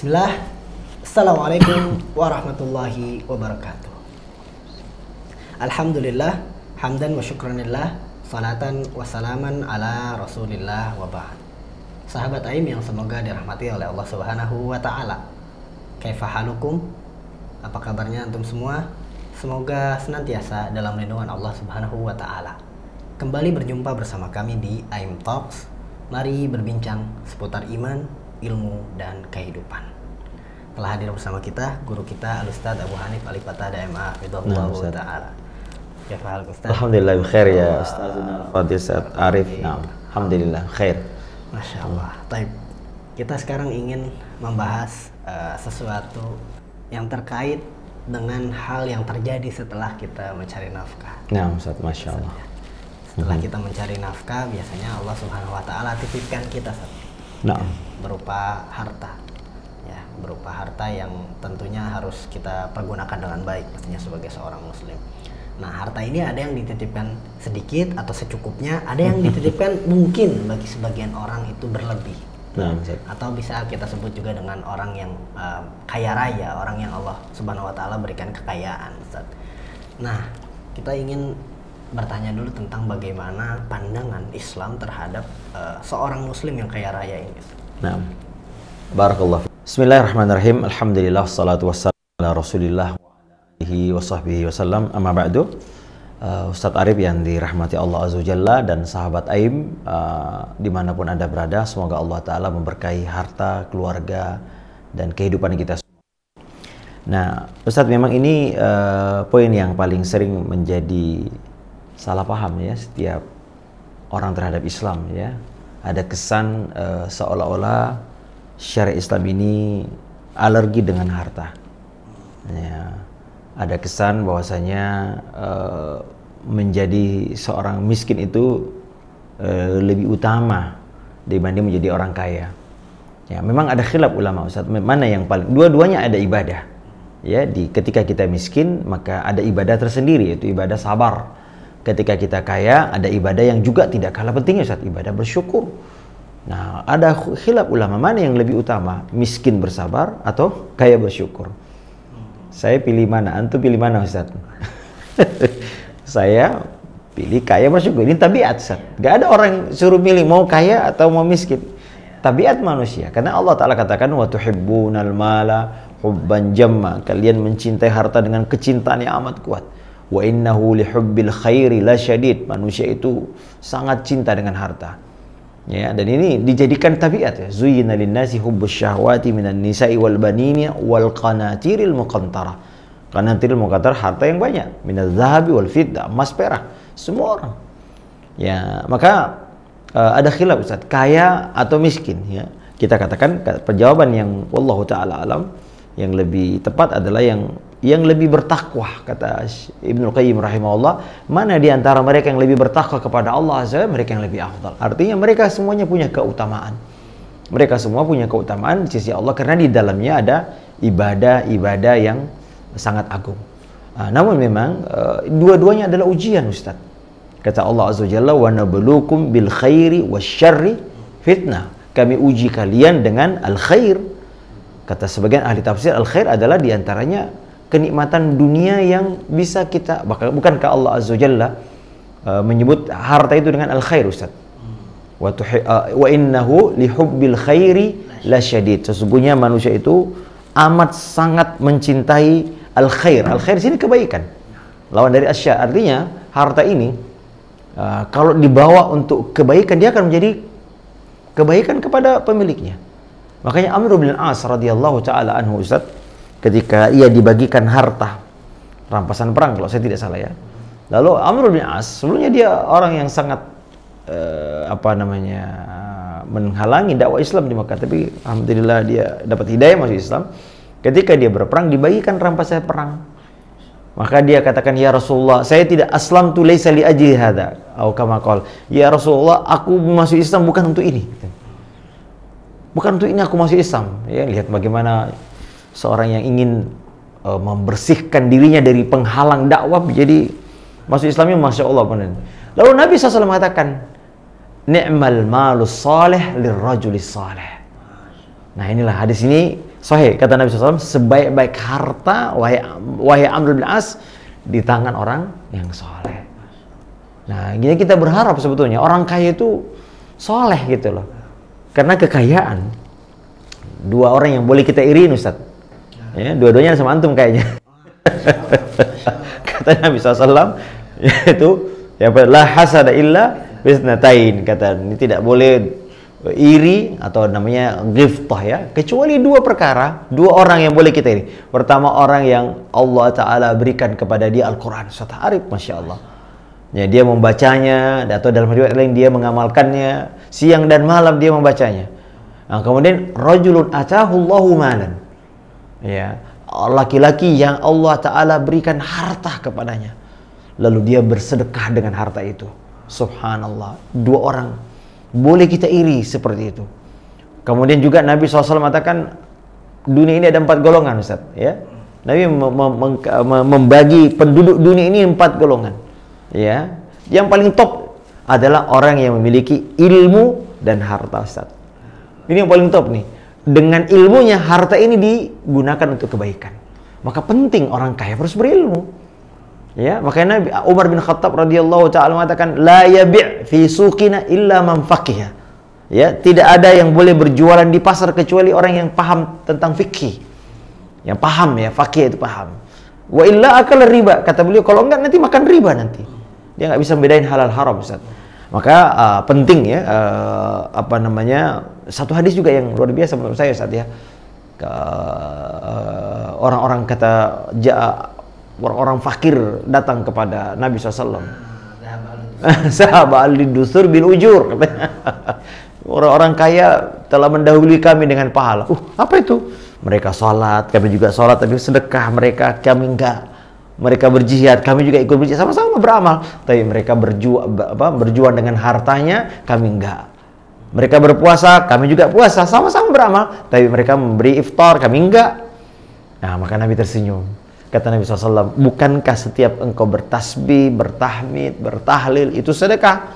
Bismillah. Assalamualaikum warahmatullahi wabarakatuh. Alhamdulillah, hamdan wa syukranillah, salatan wa salaman ala rasulillah wa ba'd. Sahabat Aim yang semoga dirahmati oleh Allah Subhanahu wa taala. Kaifa halukum? Apa kabarnya antum semua? Semoga senantiasa dalam lindungan Allah Subhanahu wa taala. Kembali berjumpa bersama kami di Aim Talks. Mari berbincang seputar iman, ilmu, dan kehidupan. Telah hadir bersama kita guru kita Al-Ustadz Abu Hanif Al-Fattada MA Hafizahullah Ta'ala. Ya fahal Ustadz. Alhamdulillah khair ya Ustazuna Fadil Ustadz Arif. Nah, alhamdulillah khair. Masya Allah. Taib. Kita sekarang ingin membahas sesuatu yang terkait dengan hal yang terjadi setelah kita mencari nafkah. Nah, Ustadz, Masya Allah. Setelah kita mencari nafkah, biasanya Allah Subhanahu wa taala titipkan kita berupa harta. Ya, berupa harta yang tentunya harus kita pergunakan dengan baik pastinya sebagai seorang muslim. Nah, harta ini ada yang dititipkan sedikit atau secukupnya, ada yang dititipkan mungkin bagi sebagian orang itu berlebih. Nah, atau bisa kita sebut juga dengan orang yang kaya raya, orang yang Allah Subhanahu wa taala berikan kekayaan, Ustaz. Nah, kita ingin bertanya dulu tentang bagaimana pandangan Islam terhadap seorang muslim yang kaya raya ini. Nah, barakallah. Bismillahirrahmanirrahim. Alhamdulillah, salatu wassalamu ala Rasulillah wa alihi wa sahbihi wasallam. Amma ba'du. Ustadz Arif yang dirahmati Allah Azza wa Jalla dan sahabat Aim dimanapun Anda berada, semoga Allah Ta'ala memberkahi harta, keluarga, dan kehidupan kita semua. Nah, Ustadz, memang ini poin yang paling sering menjadi salah paham ya setiap orang terhadap Islam ya. Ada kesan seolah-olah syariat Islam ini alergi dengan harta. Ya, ada kesan bahwasanya menjadi seorang miskin itu lebih utama dibanding menjadi orang kaya. Ya, memang ada khilaf ulama Ustaz, mana yang paling, dua-duanya ada ibadah. Ya, ketika kita miskin maka ada ibadah tersendiri, yaitu ibadah sabar. Ketika kita kaya ada ibadah yang juga tidak kalah pentingnya Ustaz, ibadah bersyukur. Nah, ada khilaf ulama mana yang lebih utama, miskin bersabar atau kaya bersyukur. Saya pilih mana? Antum pilih mana Ustaz? Saya pilih kaya bersyukur. Ini tabiat Ustaz. Gak ada orang suruh milih mau kaya atau mau miskin. Tabiat manusia. Karena Allah Ta'ala katakan wa tuhibbunal mala hubban jamma. Kalian mencintai harta dengan kecintaan yang amat kuat. Wa innahu lihubbil khairi lasyadid. Manusia itu sangat cinta dengan harta. Ya, dan ini dijadikan tabiat ya. Zuyyina lin-nasi hubbus syahwati minan nisa'i wal banini wal qanatiril muqantara. Qanatiril muqantara, harta yang banyak, minaz zahabi wal fiddah, emas perak, semua orang. Ya, maka ada khilaf Ustaz, kaya atau miskin ya. Kita katakan penjawaban yang wallahu taala alam yang lebih tepat adalah yang lebih bertakwa, kata Ibnu Qayyim rahimahullah. Mana di antara mereka yang lebih bertakwa kepada Allah Azza wa Jalla, mereka yang lebih afdal. Artinya mereka semuanya punya keutamaan. Mereka semua punya keutamaan di sisi Allah karena di dalamnya ada ibadah-ibadah yang sangat agung. Namun memang dua-duanya adalah ujian Ustaz. Kata Allah Azza wa Jalla, "Wa nabluukum bil khairi wasyarri fitnah." Kami uji kalian dengan al-khair. Kata sebagian ahli tafsir, al-khair adalah diantaranya kenikmatan dunia yang bisa kita, bukankah Allah Azza wa Jalla menyebut harta itu dengan al-khair Ustaz? Wa innahu lihubbil khairi lasyadid. Sesungguhnya manusia itu amat sangat mencintai al-khair. Al-khair sini kebaikan. Lawan dari asya. Artinya harta ini kalau dibawa untuk kebaikan, dia akan menjadi kebaikan kepada pemiliknya. Makanya Amr bin As radhiyallahu taala anhu Ustaz, ketika ia dibagikan harta rampasan perang kalau saya tidak salah ya. Lalu Amr bin As sebelumnya dia orang yang sangat menghalangi dakwah Islam di Makkah, tapi alhamdulillah dia dapat hidayah masuk Islam. Ketika dia berperang dibagikan rampasan perang. Maka dia katakan, "Ya Rasulullah, saya tidak aslamtu laisa li ajli hadza." Atau kama qala, "Ya Rasulullah, aku masuk Islam bukan untuk ini." Bukan untuk ini aku masuk Islam. Ya, lihat bagaimana seorang yang ingin membersihkan dirinya dari penghalang dakwah jadi masuk Islamnya Masya Allah. Lalu Nabi SAW mengatakan, "Ni'mal malus salih lirrajulis salih." Nah, inilah hadis ini Sahih kata Nabi SAW, sebaik-baik harta wahai Amr bin As di tangan orang yang soleh. Nah, jadi kita berharap sebetulnya orang kaya itu soleh gitu loh. Karena kekayaan dua orang yang boleh kita iriin, Ustaz. Ya, dua-duanya sama antum kayaknya. Kata Nabi SAW, yaitu ya la hasada illa bisnatain, kata ini tidak boleh iri atau namanya ghiftah ya, kecuali dua perkara, dua orang yang boleh kita iri. Pertama, orang yang Allah Ta'ala berikan kepada dia Al-Quran, suatu arif, Masya Allah ya, dia membacanya, atau dalam riwayat lain dia mengamalkannya, siang dan malam dia membacanya. Nah, kemudian rajulun atahullahu malan ya, laki-laki yang Allah Ta'ala berikan harta kepadanya, lalu dia bersedekah dengan harta itu. Subhanallah, dua orang boleh kita iri seperti itu. Kemudian juga Nabi SAW mengatakan dunia ini ada 4 golongan, Ustaz ya. Nabi membagi penduduk dunia ini 4 golongan ya. Yang paling top adalah orang yang memiliki ilmu dan harta, Ustaz. Ini yang paling top nih. Dengan ilmunya, harta ini digunakan untuk kebaikan. Maka penting orang kaya harus berilmu. Ya, makanya Nabi Umar bin Khattab radhiyallahu taala mengatakan la yabi' fi suqina illa man faqiha. Ya, tidak ada yang boleh berjualan di pasar kecuali orang yang paham tentang fikih. Yang paham ya, faqih itu paham. Wa illa akal riba, kata beliau, kalau enggak nanti makan riba nanti. Dia enggak bisa bedain halal haram, Ustaz. Maka penting ya, apa namanya, satu hadis juga yang luar biasa menurut saya, Ustaz ya. Orang-orang kata orang-orang fakir datang kepada Nabi SAW. Sahabat al-dusur bil ujur. Orang-orang kaya telah mendahului kami dengan pahala. Apa itu? Mereka sholat, kami juga sholat, tapi sedekah mereka, kami enggak. Mereka berjihad, kami juga ikut berjihad, sama-sama beramal. Tapi mereka berjuang dengan hartanya, kami enggak. Mereka berpuasa, kami juga puasa, sama-sama beramal. Tapi mereka memberi iftar, kami enggak. Nah, maka Nabi tersenyum. Kata Nabi SAW, bukankah setiap engkau bertasbih, bertahmid, bertahlil itu sedekah?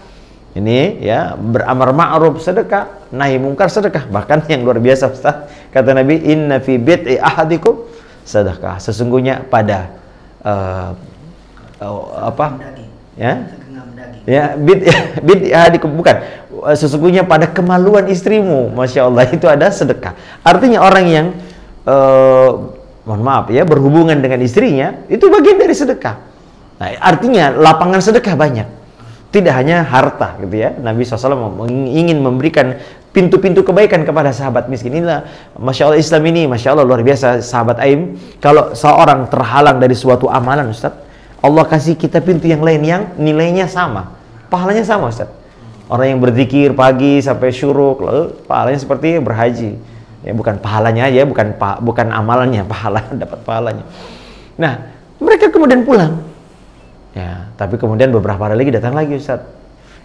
Ini ya, beramar ma'ruf sedekah, nahi mungkar sedekah. Bahkan yang luar biasa, Ustaz, kata Nabi, inna fi bid'i ahadikum sedekah. Sesungguhnya pada apa? Ya? Ya, bid'i ahadikum, bukan. Sesungguhnya pada kemaluan istrimu, Masya Allah, itu ada sedekah. Artinya orang yang mohon maaf ya, berhubungan dengan istrinya itu bagian dari sedekah. Nah, artinya lapangan sedekah banyak, tidak hanya harta gitu ya. Nabi SAW ingin memberikan pintu-pintu kebaikan kepada sahabat miskin. Inilah Masya Allah Islam ini, Masya Allah luar biasa sahabat Aim. Kalau seorang terhalang dari suatu amalan, Ustaz, Allah kasih kita pintu yang lain yang nilainya sama, pahalanya sama, Ustaz. Orang yang berzikir pagi sampai syuruk, lalu pahalanya seperti berhaji. Ya, bukan pahalanya aja, bukan amalannya, pahala, dapat pahalanya. Nah, mereka kemudian pulang. Ya, tapi kemudian beberapa hari lagi datang lagi, Ustaz.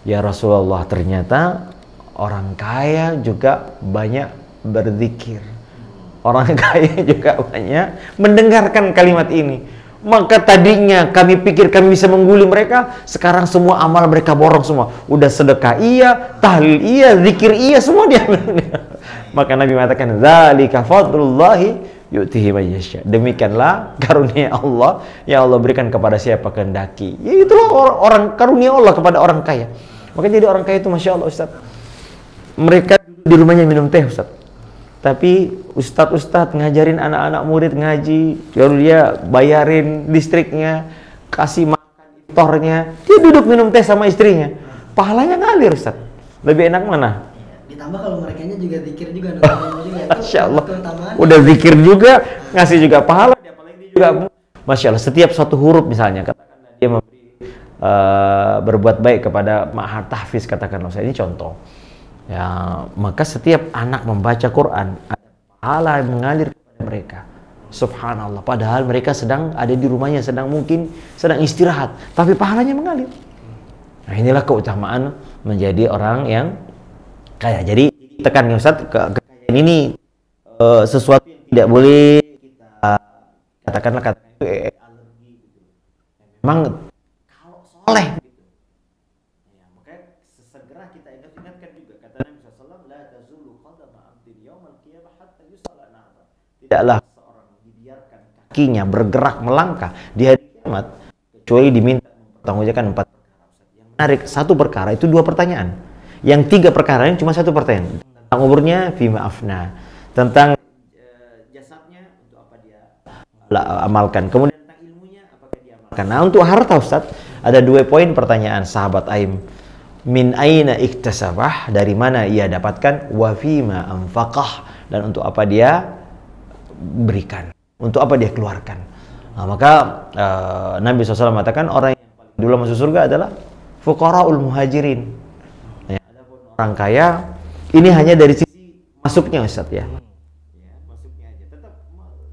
Ya Rasulullah, ternyata orang kaya juga banyak berzikir. Orang kaya juga banyak mendengarkan kalimat ini. Maka tadinya kami pikir kami bisa mengguli mereka, sekarang semua amal mereka borong semua. Udah sedekah iya, tahlil iya, zikir iya, semua dia. Maka Nabi mengatakan, "Dzalika fadlullahi yu'tihi may yasha." Demikianlah karunia Allah yang Allah berikan kepada siapa kehendaki. Ya itulah orang karunia Allah kepada orang kaya. Maka jadi orang kaya itu Masya Allah, Ustaz. Mereka di rumahnya minum teh, Ustaz. Tapi ustadz ngajarin anak-anak murid ngaji, lalu dia bayarin listriknya, kasih makan iftarnya, dia duduk minum teh sama istrinya. Pahalanya ngalir, Ustaz. Lebih enak mana? Ditambah kalau mereka juga zikir juga, Masya Allah, udah zikir juga, ngasih juga pahala, apalagi dia juga, Masya Allah, setiap satu huruf misalnya, katakanlah dia memberi, berbuat baik kepada ma'had tahfiz, katakanlah, saya ini contoh. Ya, maka setiap anak membaca Quran, ada pahala yang mengalir kepada mereka. Subhanallah, padahal mereka sedang ada di rumahnya, mungkin sedang istirahat, tapi pahalanya mengalir. Nah, inilah keutamaan menjadi orang yang kaya. Jadi tekan ya Ustaz, kekayaan ini sesuatu yang tidak boleh kita katakanlah itu alergi gitu. Memang kalau soleh gitu. Ya, maka sesegera kita ingatkan juga kata Nabi sallallahu alaihi wasallam, la tazulu qadama 'abdin yaumal qiyamah hatta yus'ala 'an Tidaklah seorang dibiarkan kakinya bergerak melangkah di hari kiamat kecuali diminta mempertanggungjawabkan 4 perkara. Yang menarik, 1 perkara itu 2 pertanyaan. Yang 3 perkara ini cuma 1 pertanyaan. Tentang umurnya fima afna, tentang jasadnya untuk apa dia amalkan, kemudian tentang ilmunya apakah dia amalkan. Nah, untuk harta Ustaz ada 2 poin pertanyaan sahabat Aim. Min aina iktasabah, dari mana ia dapatkan, wa fima anfaqah, dan untuk apa dia berikan, untuk apa dia keluarkan. Nah, maka Nabi SAW mengatakan orang yang paling dulu masuk surga adalah fuqaraul muhajirin. Ya, adapun orang kaya ini hanya dari sisi masuknya Ustaz ya. Masuknya aja. Tetap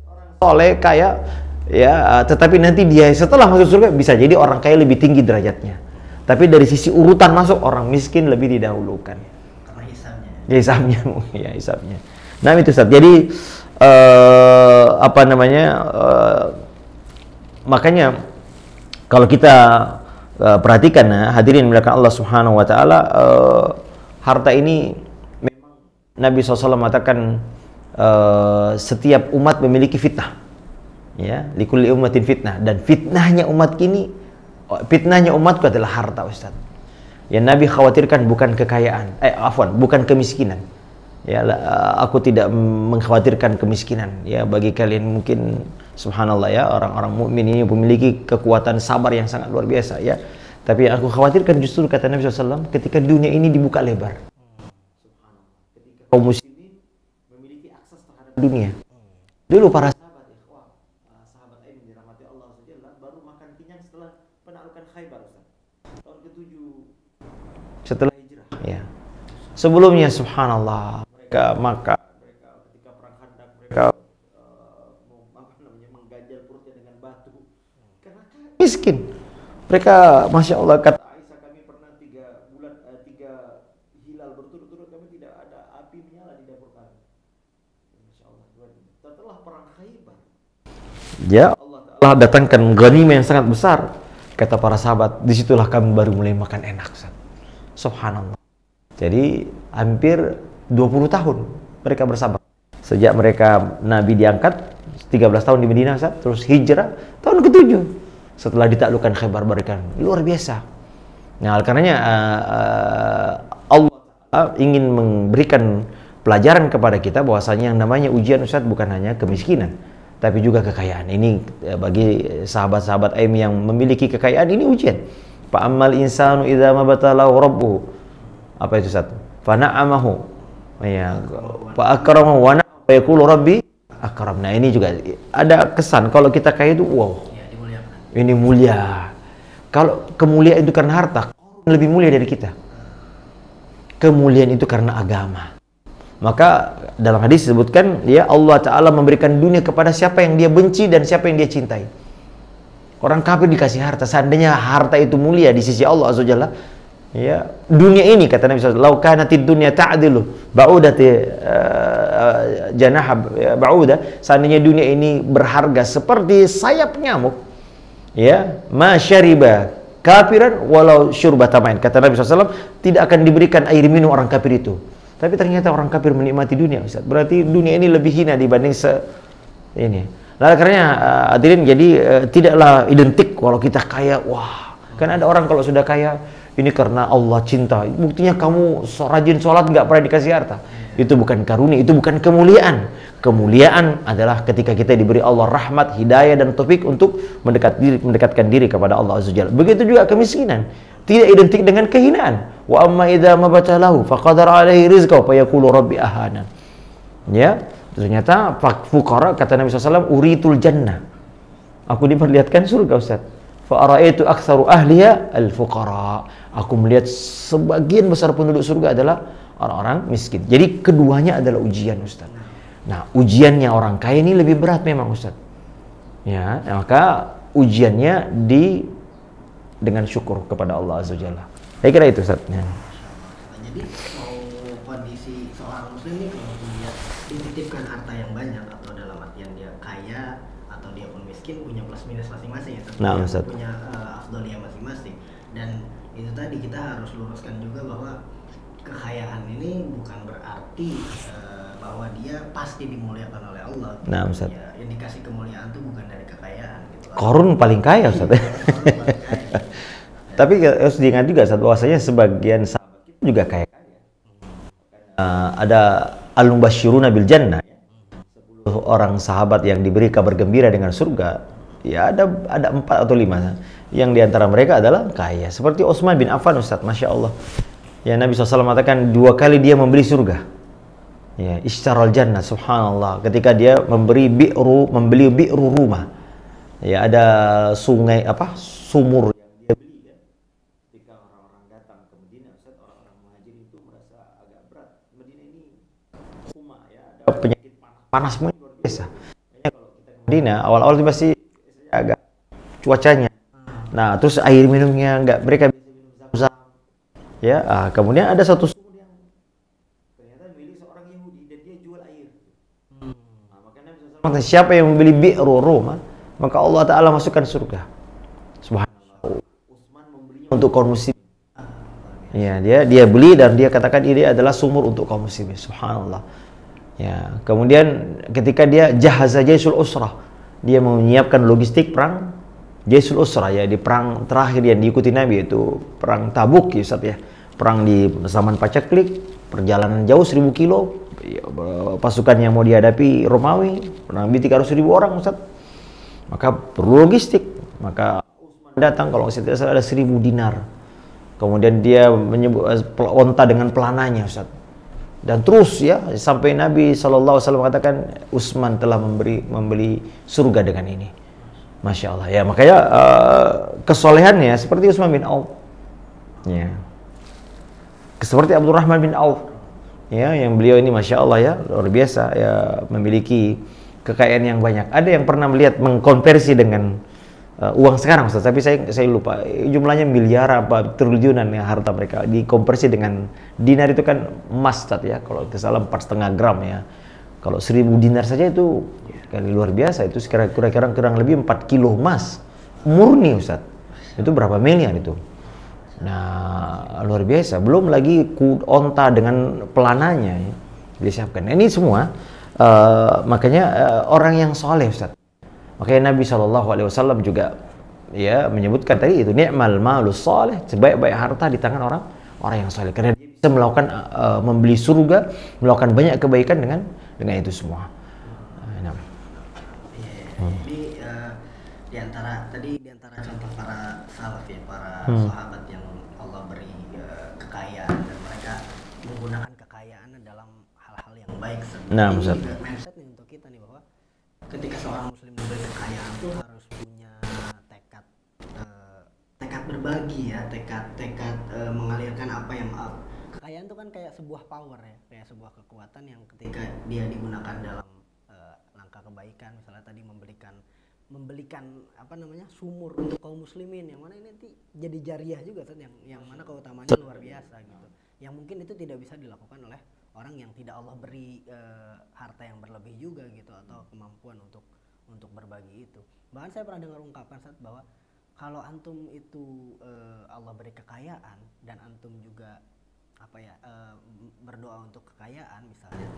orang soleh kaya ya, tetapi nanti dia setelah masuk surga bisa jadi orang kaya lebih tinggi derajatnya. Tapi dari sisi urutan masuk, orang miskin lebih didahulukan. Karena hisabnya. Hisabnya, ya hisabnya. Nah itu Ustaz. Jadi makanya kalau kita perhatikan hadirin melakukan Allah Subhanahu Wa Taala, harta ini memang Nabi SAW mengatakan setiap umat memiliki fitnah. Ya, likulli ummatin fitnah, dan fitnahnya umatku adalah harta Ustaz. Yang Nabi khawatirkan bukan kekayaan, bukan kemiskinan. Ya, aku tidak mengkhawatirkan kemiskinan. Ya, bagi kalian mungkin subhanallah ya, orang-orang mukmin ini memiliki kekuatan sabar yang sangat luar biasa ya. Tapi yang aku khawatirkan justru kata Nabi SAW, ketika dunia ini dibuka lebar. Ketika kaum muslimin memiliki akses terhadap dunia. Dulu para sahabat ini dirahmati Allah SWT baru makan kenyang setelah penaklukan Khaybar Ustaz. Tahun ke-7 setelah hijrah ya. Sebelumnya subhanallah mereka makan, mereka ketika perang Khandaq mereka mengganjal perutnya dengan batu karena miskin. Mereka masya Allah, kata Aisyah, kami pernah 3 hilal berturut-turut kami tidak ada api menyala di dapur kami. Masya Allah. Setelah perang Khaybar ya Allah Ta'ala datangkan ghanimah yang sangat besar. Kata para sahabat, disitulah kami baru mulai makan enak Ustaz. Subhanallah. Jadi hampir 20 tahun mereka bersabar. Sejak mereka Nabi diangkat 13 tahun di Madinah Ustaz, terus hijrah tahun ke-7 setelah ditaklukkan Khaybar, mereka luar biasa. Nah, karenanya Allah ingin memberikan pelajaran kepada kita bahwasanya yang namanya ujian Ustaz bukan hanya kemiskinan, tapi juga kekayaan. Ini bagi sahabat-sahabat Aim yang memiliki kekayaan, ini ujian. Fa ammal insanu idza mabtalahu rabbuhu, apa itu Ustaz? Fa na'amahu ya fa akramahu wa na'ama yaqulu rabbi akram. Nah, ini juga ada kesan kalau kita kaya itu wow. Ya, dimuliakan. Ini mulia. Kalau kemuliaan itu karena harta, lebih mulia dari kita. Kemuliaan itu karena agama. Maka dalam hadis disebutkan ya Allah Ta'ala memberikan dunia kepada siapa yang dia benci dan siapa yang dia cintai. Orang kafir dikasih harta. Seandainya harta itu mulia di sisi Allah Azza wa Jalla, ya, dunia ini kata Nabi SAW, "Lau kanatid dunya ta'dilu ba'udati janah ba'udah." Seandainya dunia ini berharga seperti sayap nyamuk, ya, ma syariba kafiran walau syurbata main. Kata Nabi SAW, tidak akan diberikan air minum orang kafir itu. Tapi ternyata orang kafir menikmati dunia Ustaz. Berarti dunia ini lebih hina dibanding ini. Lalu karena hadirin, jadi tidaklah identik kalau kita kaya, wah. Kan ada orang kalau sudah kaya ini karena Allah cinta. Buktinya kamu rajin sholat nggak pernah dikasih harta. Itu bukan karunia, itu bukan kemuliaan. Kemuliaan adalah ketika kita diberi Allah rahmat, hidayah dan taufik untuk mendekatkan diri kepada Allah Azza wa Jalla. Begitu juga kemiskinan. Tidak identik dengan kehinaan. Wa amma idza mabtalahu faqadara alaihi rizqahu fa yaqulu rabbi ahana. Ya, ternyata fuqara kata Nabi SAW, uritul jannah. Aku diperlihatkan surga Ustaz. Fa ara'aitu aktsaru ahliha al-fuqara. Aku melihat sebagian besar penduduk surga adalah orang-orang miskin. Jadi keduanya adalah ujian Ustaz. Nah, ujiannya orang kaya ini lebih berat memang Ustaz. Ya, maka ujiannya dengan syukur kepada Allah Azza wa Jalla. Saya kira itu Ustaz. Ya. Jadi mau kondisi seorang muslim ini kalau punya dititipkan harta yang banyak, atau dalam artian dia kaya atau dia pun miskin, punya plus minus masing-masing ya. Nah, Ustaz. Punya afdaliyah masing-masing. Dan itu tadi kita harus luruskan juga bahwa kekayaan ini bukan berarti bahwa dia pasti dimuliakan oleh Allah. Nah, Ustaz. Ya, indikasi kemuliaan itu bukan dari kekayaan gitu. Korun paling kaya, Ustaz. Tapi harus diingat juga Ustaz, bahwasanya sebagian sahabat itu juga kaya. Ada al-mubasysyiruna bil jannah, 10 orang sahabat yang diberi kabar gembira dengan surga. Ya ada 4 atau 5 yang diantara mereka adalah kaya. Seperti Utsman bin Affan, Ustaz, Masya Allah. Ya, Nabi SAW mengatakan 2 kali dia membeli surga. Ya, isyaral jannah, subhanallah. Ketika dia membeli bi'ru rumah. Ya, ada sungai sumur yang dia beli ya. Ketika orang-orang datang ke Madinah, Ustaz, orang-orang muhajir itu merasa agak berat. Madinah ini huma ya, ada penyakit panas semuanya luar biasa. Kayaknya kalau kita ke Madinah awal-awal itu masih agak cuacanya. Nah, terus air minumnya mereka bisa minum Zam-Zam. Ya, kemudian ada satu sumur yang ternyata milik seorang Yahudi dan dia jual air. Makanya Nabi SAW, siapa yang membeli bi'ru rumah, maka Allah Ta'ala masukkan surga. Subhanallah. Utsman membelinya untuk kaum muslimin. Ya, dia beli dan dia katakan ini adalah sumur untuk kaum muslimin. Subhanallah. Ya, kemudian ketika dia jahaza jaisul usrah, dia menyiapkan logistik perang Jaisul Usrah, ya, di perang terakhir yang diikuti Nabi, itu perang Tabuk ya Ustaz ya. Perang di zaman pacaklik, perjalanan jauh 1000 kilo, pasukan yang mau dihadapi Romawi, Nabi 300.000 orang Ustaz. Maka perlu logistik. Maka Utsman datang, kalau tidak salah ada 1000 dinar. Kemudian dia menyebut onta dengan pelananya Ustaz. Dan terus ya sampai Nabi SAW mengatakan Utsman telah membeli surga dengan ini. Masya Allah ya, makanya kesolehannya seperti Utsman bin Auf, ya, seperti Abdurrahman bin Auf, ya, yang beliau ini Masya Allah ya, luar biasa ya, memiliki kekayaan yang banyak. Ada yang pernah melihat mengkonversi dengan uang sekarang Ustaz, tapi saya lupa jumlahnya, miliar apa triliunan ya harta mereka, dikonversi dengan dinar itu kan emas Ustaz ya, kalau tidak salah 4,5 gram ya. Kalau 1000 dinar saja itu kali luar biasa, itu kira-kira kurang lebih 4 kilo emas murni Ustaz. Itu berapa miliar itu? Nah, luar biasa. Belum lagi onta dengan pelananya ya, disiapkan. Ini semua makanya orang yang soleh Ustaz. Makanya Nabi SAW juga ya menyebutkan tadi itu, ni'mal malus soleh, sebaik-baik harta di tangan orang yang soleh. Karena dia bisa melakukan membeli surga, melakukan banyak kebaikan dengan itu semua. Jadi di antara contoh para salaf ya, para sahabat yang Allah beri kekayaan dan mereka menggunakan kekayaan dalam hal-hal yang baik. Nah, ini mindset nih untuk kita nih, bahwa ketika seorang muslim diberi kekayaan tuh harus punya tekad berbagi ya, tekad mengalirkan apa yang kekayaan itu kan kayak sebuah power ya, kayak sebuah kekuatan yang ketika dia digunakan dalam langkah kebaikan, misalnya tadi membelikan sumur untuk kaum muslimin, yang mana ini nanti jadi jariah juga kan, yang mana keutamaannya luar biasa gitu, yang mungkin itu tidak bisa dilakukan oleh orang yang tidak Allah beri harta yang berlebih juga gitu, atau kemampuan untuk berbagi itu. Bahkan saya pernah dengar ungkapan saat bahwa kalau antum itu Allah beri kekayaan dan antum juga berdoa untuk kekayaan misalnya,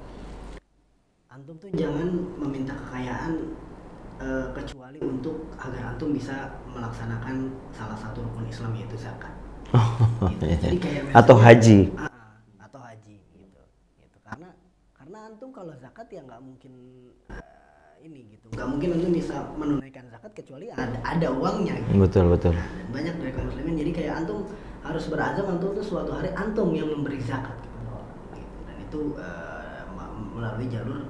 antum tuh jangan meminta kekayaan kecuali untuk agar antum bisa melaksanakan salah satu rukun Islam, yaitu zakat. Gitu. Jadi kayak atau haji. Atau haji gitu. Karena antum kalau zakat ya nggak mungkin nggak mungkin antum bisa menunaikan zakat kecuali ada uangnya. Gitu. Betul. Nah, dan banyak dari kaum muslimin, jadi kayak antum harus berazam antum tuh suatu hari antum yang memberi zakat kepada orang. Gitu. Dan itu melalui jalur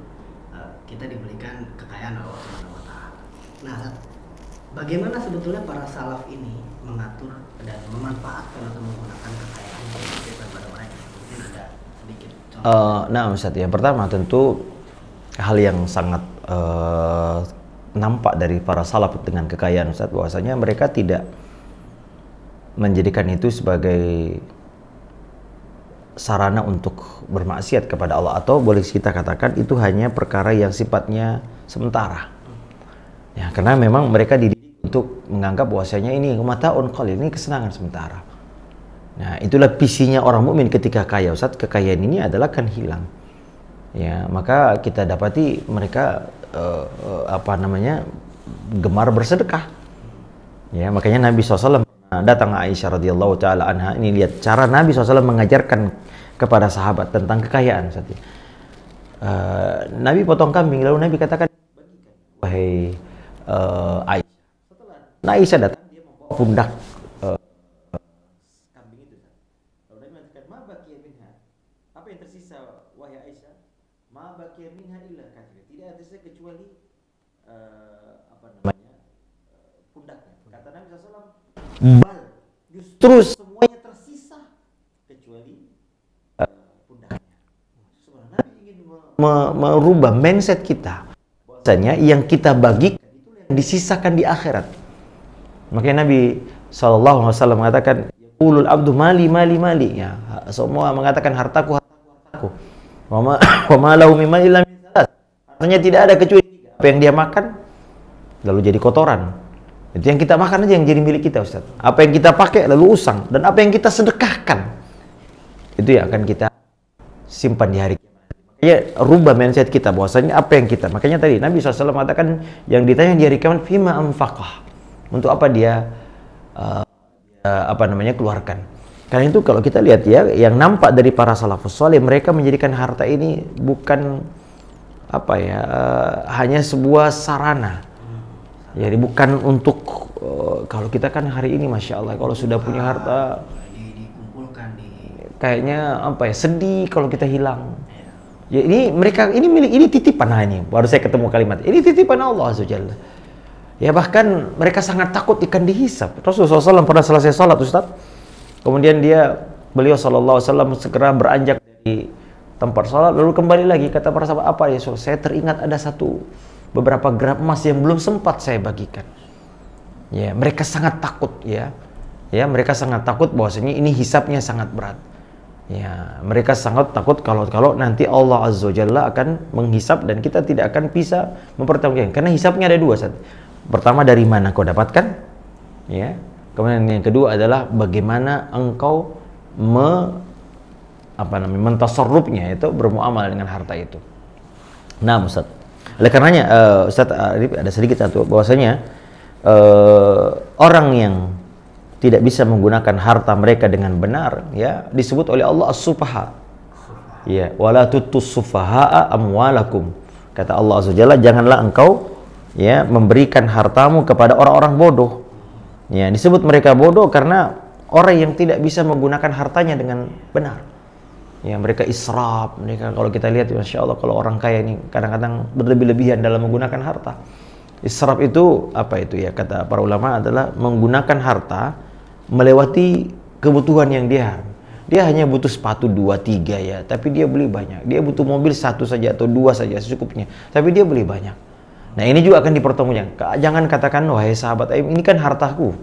kita diberikan kekayaan Allah Subhanahu wa Ta'ala. Nah, bagaimana sebetulnya para salaf ini mengatur dan memanfaatkan atau menggunakan kekayaan kepada mereka? Mungkin ada sedikit contoh. Nah Ustaz, yang pertama tentu hal yang sangat nampak dari para salaf dengan kekayaan Ustaz, bahwasanya mereka tidak menjadikan itu sebagai sarana untuk bermaksiat kepada Allah, atau boleh kita katakan itu hanya perkara yang sifatnya sementara. Ya, karena memang mereka dididik untuk menganggap bahwasanya ini mataun qalil, ini kesenangan sementara. Nah, itulah visinya orang mukmin ketika kaya Ustaz. Kekayaan ini adalah kan hilang. Ya, maka kita dapati mereka gemar bersedekah. Ya, makanya Nabi SAW datang Aisyah radhiyallahu taala anha, ini lihat cara Nabi SAW mengajarkan kepada sahabat tentang kekayaan. Nabi potong kambing, lalu Nabi katakan, wahai Aisyah. Setelah Aisyah datang, dia membawa pundak kambing itu. Lalu Nabi mengatakan, ma baqiya minha. Apa yang tersisa wahai Aisyah? Ma baqiya minha illa kathir. Tidak ada tersisa kecuali pundaknya. Kata Nabi SAW, bal, justru semuanya tersisa kecuali pundaknya. Sebenarnya Nabi ingin merubah mindset kita. Bahwasanya yang kita bagikan itu yang disisakan di akhirat. Makanya Nabi SAW mengatakan, ulul abdu mali mali mali. Ya, semua mengatakan hartaku hartaku hartaku. Wa ma lahu min mali illa min salat. Artinya tidak ada kecuali apa yang dia makan lalu jadi kotoran. Itu yang kita makan aja yang jadi milik kita, Ustaz. Apa yang kita pakai lalu usang, dan apa yang kita sedekahkan itu yang akan kita simpan di hari kiamat. Makanya rubah mindset kita bahwasanya apa yang kita, makanya tadi Nabi SAW mengatakan yang ditanya di hari kiamat, fima anfaqah, untuk apa dia keluarkan. Karena itu kalau kita lihat ya, yang nampak dari para salafus saleh, mereka menjadikan harta ini bukan hanya sebuah sarana. Jadi bukan untuk kalau kita kan hari ini masya Allah kalau sudah punya harta dikumpulkan kayaknya sedih kalau kita hilang. Ya ini mereka ini milik, ini titipan. Nah ini baru saya ketemu kalimat ini titipan Allah Azza Jalla. Ya bahkan mereka sangat takut ikan dihisap. Rasulullah SAW pernah selesai salat, Ustaz. Kemudian beliau sallallahu alaihi wasallam segera beranjak dari tempat salat lalu kembali lagi, kata para sahabat, apa ya Rasul? Saya teringat ada beberapa gram emas yang belum sempat saya bagikan. Ya, mereka sangat takut ya. Ya, mereka sangat takut bahwasanya ini hisapnya sangat berat. Ya, mereka sangat takut kalau nanti Allah Azza wa Jalla akan menghisap dan kita tidak akan bisa mempertanggungjawabkan. Karena hisapnya ada dua, Ustaz. Pertama, dari mana kau dapatkan? Ya. Kemudian yang kedua adalah bagaimana engkau mentasarrufnya, itu bermuamalah dengan harta itu. Nah, Ustaz. Oleh karenanya Ustaz ada sedikit satu bahwasanya orang yang tidak bisa menggunakan harta mereka dengan benar ya disebut oleh Allah as-sufaha. Ya, wala tutus sufahaa amwalakum. Kata Allah Azza Jalla, janganlah engkau ya memberikan hartamu kepada orang-orang bodoh. Ya, disebut mereka bodoh karena orang yang tidak bisa menggunakan hartanya dengan benar. Ya, mereka israf, mereka kalau kita lihat Masya Allah kalau orang kaya ini kadang-kadang berlebih-lebihan dalam menggunakan harta. Israf itu ya, kata para ulama adalah menggunakan harta melewati kebutuhan yang dia hanya butuh sepatu 2-3 ya, tapi dia beli banyak. Dia butuh mobil 1 saja atau 2 saja secukupnya, tapi dia beli banyak. Nah ini juga akan dipertemukan. Jangan katakan, wahai sahabat, ini kan hartaku,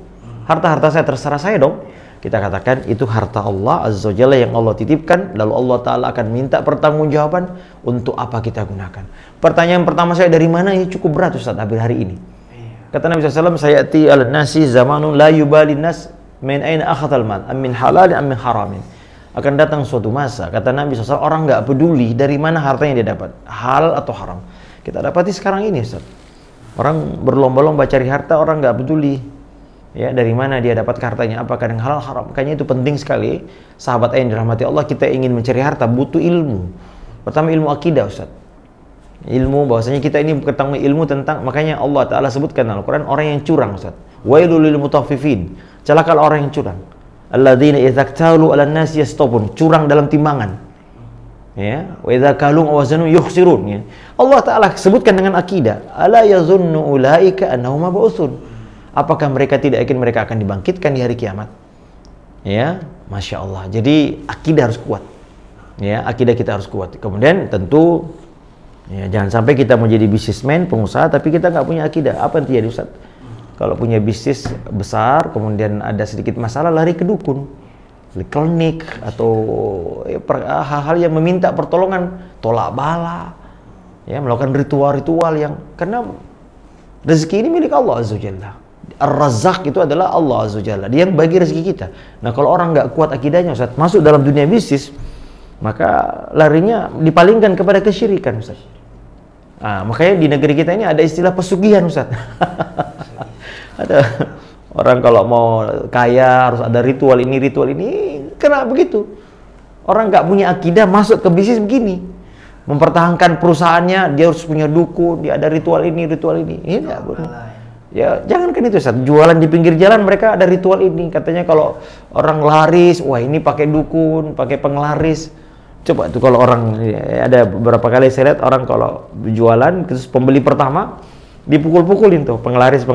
harta saya, terserah saya dong. Kita katakan itu harta Allah Azza wa Jalla yang Allah titipkan, lalu Allah Ta'ala akan minta pertanggungjawaban untuk apa kita gunakan. Pertanyaan pertama saya, dari mana? Ini cukup berat Ustaz hari ini. Kata Nabi SAW, sayati al-nasi zamanun la yubalin nas min aina akhadhal mal am min halalin am min haramin. Akan datang suatu masa, kata Nabi SAW, orang nggak peduli dari mana hartanya dia dapat, halal atau haram. Kita dapati sekarang ini Ustaz, orang berlomba-lomba cari harta, orang nggak peduli ya dari mana dia dapat hartanya, apakah dengan halal haram. Makanya itu penting sekali sahabat yang dirahmati Allah, kita ingin mencari harta butuh ilmu. Pertama ilmu akidah Ustaz, ilmu bahwasanya kita ini ketahui ilmu tentang, makanya Allah Ta'ala sebutkan dalam Al-Quran orang yang curang Ustaz, wailul lil mutaffifin, celakalah orang yang curang, alladzina idza iktalu 'alan nasi yastawfun, curang dalam timbangan ya, wa idza kalu aw wazanu yukhsirun ya. Allah Ta'ala sebutkan dengan akidah, ala yazunnu ulaika annahum mab'utsun, apakah mereka tidak yakin mereka akan dibangkitkan di hari kiamat? Ya, Masya Allah. Jadi akidah harus kuat. Ya, akidah kita harus kuat. Kemudian tentu ya, jangan sampai kita mau jadi bisnismen, pengusaha, tapi kita nggak punya akidah. Apa yang terjadi Ustaz? Kalau punya bisnis besar, kemudian ada sedikit masalah, lari ke dukun, klinik, atau hal-hal yang meminta pertolongan, tolak bala, ya, melakukan ritual-ritual yang, karena rezeki ini milik Allah Azza wa Jalla. Ar-Razzaq itu adalah Allah Azza wa Jalla, dia yang bagi rezeki kita. Nah kalau orang nggak kuat akidahnya Ustaz, masuk dalam dunia bisnis, maka larinya dipalingkan kepada kesyirikan, Ustaz. Makanya di negeri kita ini ada istilah pesugihan, Ustaz. Ada orang kalau mau kaya harus ada ritual ini, kena begitu. Orang nggak punya akidah masuk ke bisnis begini, mempertahankan perusahaannya, dia harus punya dukun, dia ada ritual ini. Ini enggak boleh. Ya, jangankan itu, Ustaz. Jualan di pinggir jalan mereka ada ritual ini. Katanya kalau orang laris, wah ini pakai dukun, pakai penglaris. Coba tuh kalau orang, ada beberapa kali saya lihat orang kalau jualan, terus pembeli pertama dipukul-pukulin tuh penglaris.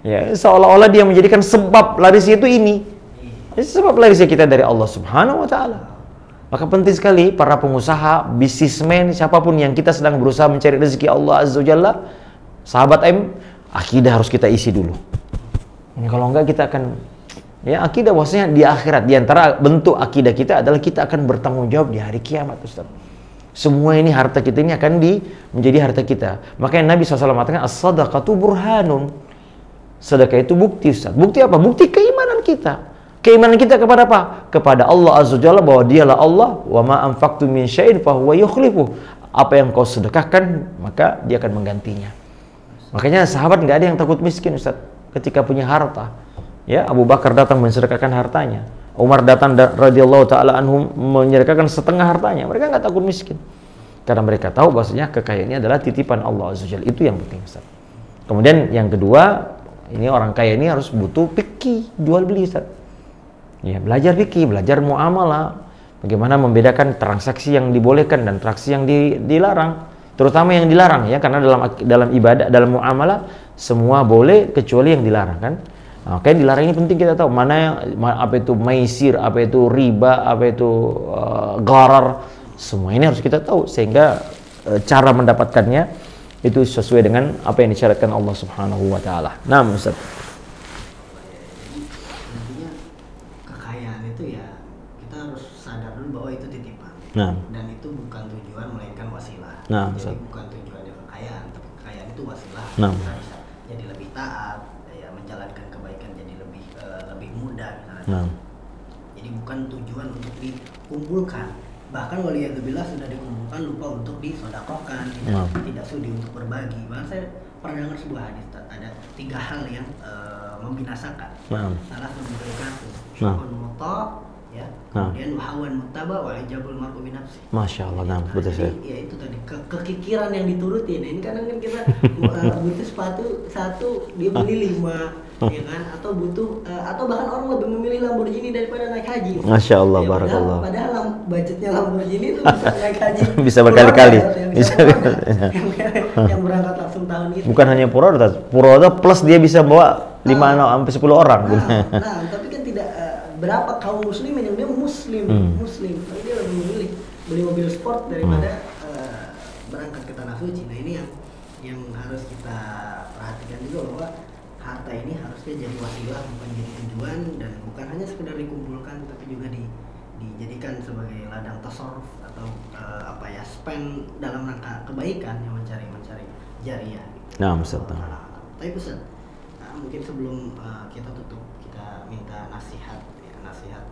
Ya, seolah-olah dia menjadikan sebab larisnya itu ini. Sebab larisnya kita dari Allah Subhanahu wa taala. Maka penting sekali para pengusaha, bisnismen, siapapun yang kita sedang berusaha mencari rezeki Allah Azza wa Jalla, sahabat akidah harus kita isi dulu. Ini kalau enggak kita akan, ya akidah bahwasanya di akhirat, di antara bentuk akidah kita adalah kita akan bertanggung jawab di hari kiamat, Ustaz. Semua ini harta kita ini akan menjadi harta kita. Makanya Nabi SAW mengatakan as-sadaqatu burhanun. Sedekah itu bukti, Ustaz. Bukti apa? Bukti keimanan kita. Keimanan kita kepada apa? Kepada Allah Azza wa Jalla, bahwa dialah Allah. Wa ma anfaqtum min syai'in fa huwa yukhlifuh. Apa yang kau sedekahkan, maka dia akan menggantinya. Makanya sahabat nggak ada yang takut miskin, Ustaz, ketika punya harta. Ya, Abu Bakar datang mensedekahkan hartanya. Umar datang radhiyallahu taala anhum menyedekahkan setengah hartanya. Mereka nggak takut miskin. Karena mereka tahu bahwasanya kekayaan ini adalah titipan Allah Azza wa Jalla. Itu yang penting, Ustaz. Kemudian yang kedua, ini orang kaya ini harus butuh fikih jual beli, Ustaz. Ya, belajar fikih, belajar muamalah. Bagaimana membedakan transaksi yang dibolehkan dan transaksi yang dilarang. Terutama yang dilarang, ya, karena dalam ibadah, dalam muamalah semua boleh kecuali yang dilarang, kan. Nah, yang dilarang ini penting kita tahu mana apa itu maisir, apa itu riba, apa itu gharar. Semua ini harus kita tahu sehingga cara mendapatkannya itu sesuai dengan apa yang disyaratkan Allah Subhanahu wa taala. Nah, Ustaz. Intinya kekayaan itu ya kita harus sadar dulu bahwa itu titipan. Nah. Dan itu bukan tujuan melainkan wasilah. Nah, jadi Ustaz. bukan tujuannya kekayaan, tapi kekayaan itu wasilah. Nah. Kita bisa jadi lebih taat, ya, menjalankan kebaikan jadi lebih mudah misalnya. Nah. Jadi bukan tujuan untuk dikumpulkan. Bahkan waliyadzubillah sudah dikumpulkan lupa untuk disedekahkan, tidak sudi untuk berbagi. Bahkan saya pernah dengar sebuah hadis, ada 3 hal yang membinasakan. Salah satu mereka syukun muta, ya, kemudian wahawan muttaba wa ijabul mar'u bi nafsi. Masya Allah, nah, betul saya. Ya itu tadi kekikiran yang diturutin. Ini kadang kan kita butuh sepatu satu dia beli 5, ya kan? Atau butuh atau bahkan orang lebih memilih Lamborghini daripada naik haji. Masya Allah, ya, barakallah. Padahal budgetnya Lamborghini itu bisa naik haji. Bisa berkali-kali. Yang berangkat langsung tahun itu. Bukan hanya Purwoda plus dia bisa bawa 5 sampai 10 orang. Nah, tapi kan tidak berapa kaum muslimin yang dia muslim, tapi dia lebih memilih beli mobil sport daripada berangkat ke tanah suci. Nah, ini yang harus kita perhatikan juga bahwa harta ini harusnya jadi wasilah, bukan jadi tujuan, dan bukan hanya sekedar dikumpulkan tapi juga dijadikan sebagai ladang tasarruf atau spend dalam rangka kebaikan yang mencari jariah. Nah, Ustaz. Tapi Ustaz, mungkin sebelum kita tutup, kita minta nasihat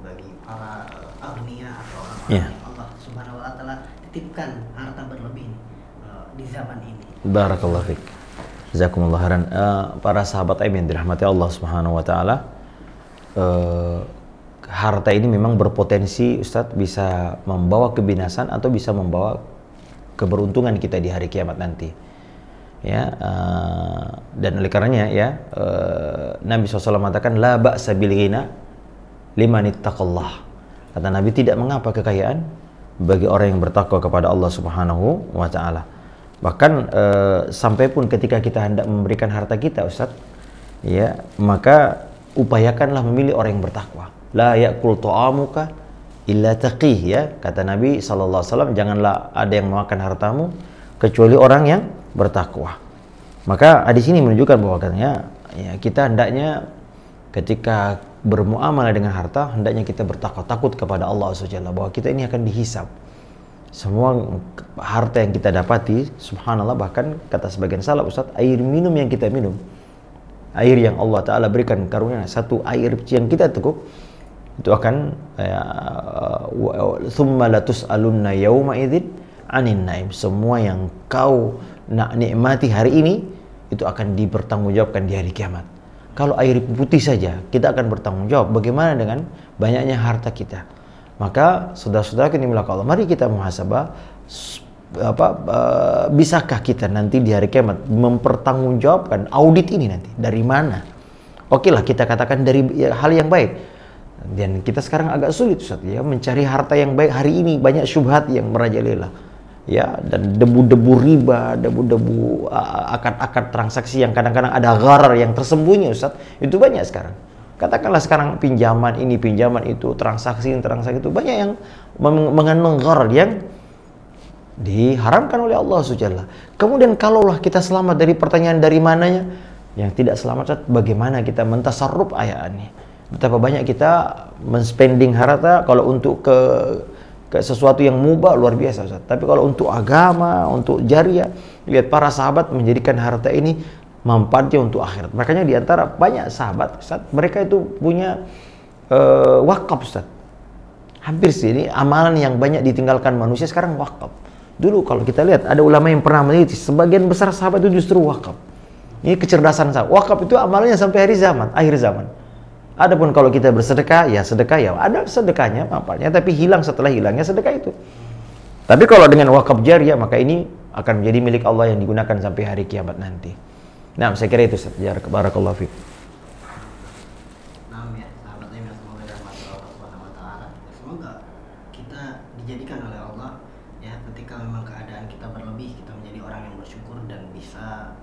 bagi para agniya atau orang-orang yang Allah Subhanahu wa taala titipkan harta berlebih di zaman ini. Barakallahu fiik. Jazakumullah khairan. Para sahabat yang dirahmati Allah Subhanahu wa taala, harta ini memang berpotensi, Ustadz, bisa membawa kebinasan atau bisa membawa keberuntungan kita di hari kiamat nanti. Ya, dan oleh karenanya ya, Nabi SAW mengatakan la ba'sa bil ghina liman ittaqallah. Kata Nabi, tidak mengapa kekayaan bagi orang yang bertakwa kepada Allah Subhanahu wa taala. Bahkan sampai pun ketika kita hendak memberikan harta kita, Ustaz, ya, maka upayakanlah memilih orang yang bertakwa. La ya'kul ta'amuka illa taqih, ya. Kata Nabi SAW, janganlah ada yang memakan hartamu kecuali orang yang bertakwa. Maka hadis ini menunjukkan bahwa katanya ya, kita hendaknya ketika bermuamalah dengan harta, hendaknya kita bertakwa, takut kepada Allah SWT, bahwa kita ini akan dihisab. Semua harta yang kita dapati, subhanallah, bahkan kata sebagian salaf, Ustaz, air minum yang kita minum, air yang Allah Ta'ala berikan karunia, satu air yang kita teguk, itu akan tsumma latus'alunna yauma idzin 'anin naim. Semua yang kau nak nikmati hari ini itu akan dipertanggungjawabkan di hari kiamat. Kalau air putih saja kita akan bertanggung jawab, bagaimana dengan banyaknya harta kita? Maka saudara-saudara yang dimiliki Allah, mari kita muhasabah, bisakah kita nanti di hari kiamat mempertanggungjawabkan audit ini nanti dari mana? Oke lah, kita katakan dari hal yang baik. Dan kita sekarang agak sulit Ustaz ya mencari harta yang baik hari ini, banyak syubhat yang merajalela. Ya, dan debu-debu riba, debu-debu akad-akad transaksi yang kadang-kadang ada gharar yang tersembunyi Ustaz, itu banyak sekarang. Katakanlah sekarang pinjaman ini, pinjaman itu, transaksi itu banyak yang mengandung gharar yang diharamkan oleh Allah Subhanahu. Kemudian kalaulah kita selamat dari pertanyaan dari mananya, yang tidak selamat Ustaz, bagaimana kita mentasarruf ayat ini? Betapa banyak kita men-spending harta kalau untuk ke sesuatu yang mubah luar biasa Ustaz. Tapi kalau untuk agama, untuk jariah, lihat para sahabat menjadikan harta ini manfaatnya untuk akhirat. Makanya di antara banyak sahabat Ustaz, mereka itu punya wakaf Ustaz. Hampir sih ini amalan yang banyak ditinggalkan manusia sekarang wakaf. Dulu kalau kita lihat ada ulama yang pernah meneliti, sebagian besar sahabat itu justru wakaf. Ini kecerdasan sahabat. Wakaf itu amalannya sampai akhir zaman. Adapun kalau kita bersedekah, ya sedekah ya ada sedekahnya, manfaatnya, tapi hilang setelah hilangnya sedekah itu. Tapi kalau dengan wakaf jariah, maka ini akan menjadi milik Allah yang digunakan sampai hari kiamat nanti. Nah, saya kira itu Ustaz. Barakallahu fiik. Nah, ya, sahabat yang semoga dirahmati Allah Subhanahu wa taala. Semoga kita dijadikan oleh Allah ya ketika memang keadaan kita berlebih, kita menjadi orang yang bersyukur dan bisa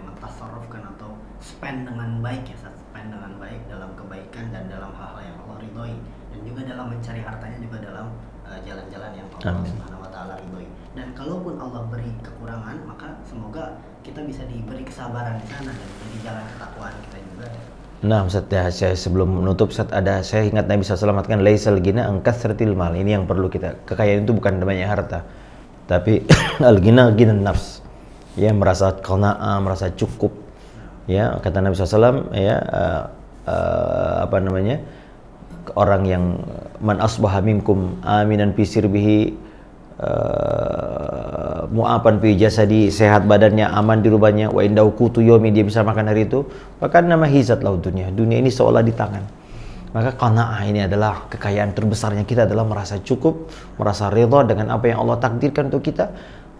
mentasarrufkan atau spend dengan baik ya, spend dengan baik dalam kebaikan dan dalam hal-hal yang Allah ridhoi, dan juga dalam mencari hartanya juga dalam jalan-jalan yang Allah Subhanahu wa taala ridhoi. Dan kalaupun Allah beri kekurangan, maka semoga kita bisa diberi kesabaran di sana dan menjadi jalan ketakwaan kita juga. Nah, Ustaz, ya, saya sebelum menutup Ustaz, saya ingat Nabi SAW mengatakan laisal ghina an katsratil mal. Ini yang perlu kita. Kekayaan itu bukan banyak harta, tapi al-ghina ghinan nafs. Ya, merasa qanaah, merasa cukup. Ya, kata Nabi SAW ya, orang yang man asbaha minkum aminan fi sirbihi mu'afan fi jasadi, sehat badannya, aman di rumahnya, wa indahu qutu yaumi, dia bisa makan hari itu, maka nama hizat lahu dunia ini seolah di tangan. Maka qanaah ini adalah kekayaan terbesarnya kita, adalah merasa cukup, merasa ridha dengan apa yang Allah takdirkan untuk kita.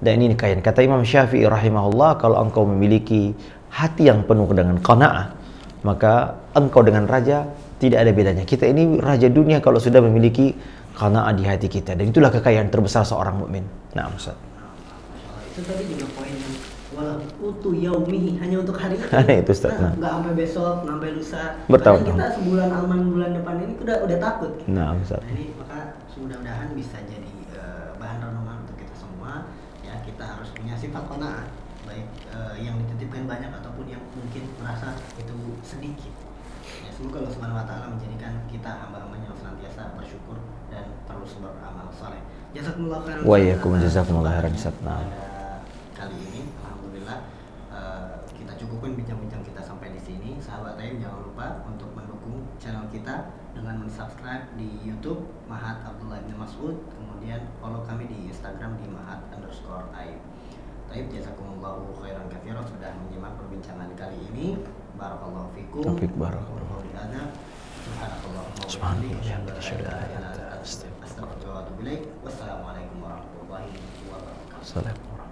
Dan ini kekayaan. Kata Imam Syafi'i rahimahullah, kalau engkau memiliki hati yang penuh dengan qanaah, maka engkau dengan raja tidak ada bedanya. Kita ini raja dunia kalau sudah memiliki qanaah di hati kita, dan itulah kekayaan terbesar seorang mukmin. Nah, Ustaz. Itu tadi juga poin yang walau utu yaumihi, hanya untuk hari itu. Itu Ustaz. Nah, nggak sampai besok, sampai lusa. Bertahun-tahun. Kita sebulan aman, bulan depan ini udah takut. Nah, Ustaz. Nah, ini maka mudah-mudahan bisa jadi bahan renungan untuk kita semua. Ya, kita harus punya sifat qanaah, baik yang dititipkan banyak ataupun yang mungkin merasa itu sedikit. Ya, semoga Allah Subhanahu wa taala menjadikan kita hamba-hambanya yang senantiasa bersyukur dan terus beramal saleh. Jazakumullah khairan. Wa iyyakum jazakumullah khairan. Kali ini alhamdulillah kita cukupkan bincang-bincang kita sampai di sini. Sahabat Taib, jangan lupa untuk mendukung channel kita dengan mensubscribe di YouTube Mahat Abdullah bin Mas'ud, kemudian follow kami di Instagram di mahat_aib. Taib, jazakumullahu khairan katsiran sudah menyimak perbincangan kali ini. Barakallahu fikum. Barakallahu lana. Subhanallah. Wassalamualaikum warahmatullahi wabarakatuh.